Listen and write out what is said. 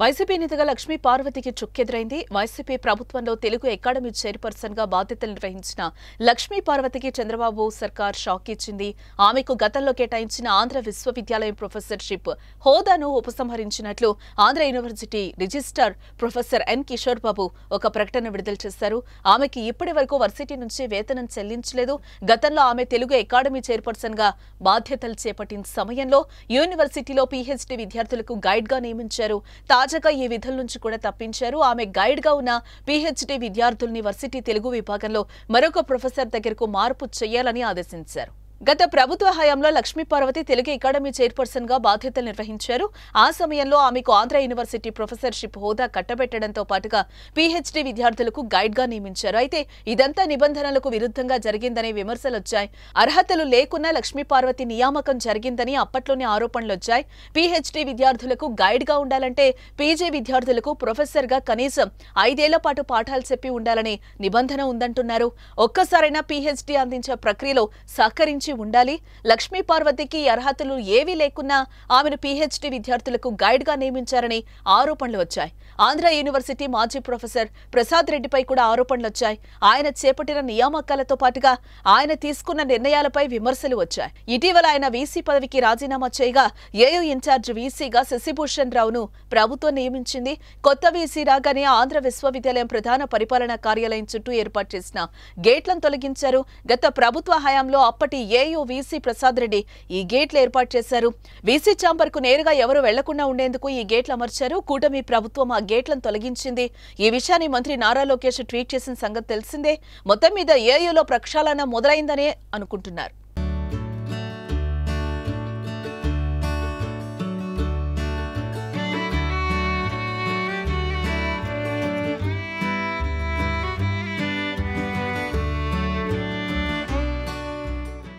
YCP నేతగా లక్ష్మీ పార్వతికి చుక్కెదురైంది. YCP ప్రభుత్వంలో తెలుగు అకాడమీ చైర్పర్సన్ గా బాధ్యతలు నిర్వహించిన లక్ష్మీ పార్వతికి చంద్రబాబు సర్కార్ షాక్ ఇచ్చింది. ఆమెకు గతంలో కేటాయించిన ఆంధ్ర విశ్వవిద్యాలయం ప్రొఫెసర్షిప్ హోదాను ఉపసంహరించినట్లు Andhra university registrar professor N Kishore Babu ఒక ప్రకటన విడుదల చేశారు. ఆమెకి ఇప్పటి వరకు వర్సిటీ నుంచి వేతనం చెల్లించలేదు. గతంలో ఆమె తెలుగు అకాడమీ చైర్పర్సన్ గా బాధ్యతలు చేపట్టిన సమయంలో యూనివర్సిటీలో పీహెచ్డీ విద్యార్థులకు గైడ్ గా నియమించారు. తాజాగా ఈ విధుల నుంచి కూడా తప్పించారు. ఆమె గైడ్ గా ఉన్న పీహెచ్డీ విద్యార్థుల్ని వర్సిటీ తెలుగు విభాగంలో మరొక ప్రొఫెసర్ దగ్గరకు మార్పు చేయాలని ఆదేశించారు. గత ప్రభుత్వ హయాంలో లక్ష్మీ పార్వతి తెలుగు అకాడమీ చైర్పర్సన్ గా బాధ్యతలు నిర్వహించారు. ఆ సమయంలో ఆమెకు ఆంధ్ర యూనివర్సిటీ ప్రొఫెసర్షిప్ హోదా కట్టబెట్టడంతో పాటుగా పీహెచ్డీ విద్యార్థులకు గైడ్ గా నియమించారు. అయితే ఇదంతా నిబంధనలకు విరుద్ధంగా జరిగిందనే విమర్శలు వచ్చాయి. అర్హతలు లేకున్నా లక్ష్మీ పార్వతి నియామకం జరిగిందని అప్పట్లోనే ఆరోపణలు వచ్చాయి. పీహెచ్డీ విద్యార్థులకు గైడ్ గా ఉండాలంటే పీజీ విద్యార్థులకు ప్రొఫెసర్ గా కనీసం 5 ఏళ్ల పాటు పాఠాలు చెప్పి ఉండాలని నిబంధన ఉందంటున్నారు. ఒక్కసారైనా పీహెచ్డీ అందించే ప్రక్రియలో సహకరించి ఉండాలి. లక్ష్మీ పార్వతికి అర్హతలు ఏవీ లేకున్నా ఆమెను పీహెచ్డీ విద్యార్థులకు గైడ్ గా నియమించారని ఆరోపణలు వచ్చాయి. ఆంధ్ర యూనివర్సిటీ మాజీ ప్రొఫెసర్ ప్రసాద్ రెడ్డిపై కూడా ఆరోపణలు వచ్చాయి. ఆయన చేపట్టిన నియామకాలతో పాటుగా ఆయన తీసుకున్న నిర్ణయాలపై విమర్శలు వచ్చాయి. ఇటీవల ఆయన వీసీ పదవికి రాజీనామా చేయగా ఏయూ ఇన్ఛార్జ్ వీసీగా శశిభూషణ్ రావును ప్రభుత్వం నియమించింది. కొత్త వీసీ రాగానే ఆంధ్ర విశ్వవిద్యాలయం ప్రధాన పరిపాలనా కార్యాలయం చుట్టూ ఏర్పాటు చేసిన గేట్లను తొలగించారు. గత ప్రభుత్వ హయాంలో అప్పటి ఏయూ వీసీ ప్రసాద్ రెడ్డి ఈ గేట్లు ఏర్పాటు చేశారు. వీసీ ఛాంబర్ కు నేరుగా ఎవరు వెళ్లకుండా ఉండేందుకు ఈ గేట్లు అమర్చారు. కూటమి ప్రభుత్వం ఆ గేట్లను తొలగించింది. ఈ విషయాన్ని మంత్రి నారా లోకేష్ ట్వీట్ చేసిన సంగతి తెలిసిందే. మొత్తం మీద ఏయూలో ప్రక్షాళన మొదలైందనే అనుకుంటున్నారు.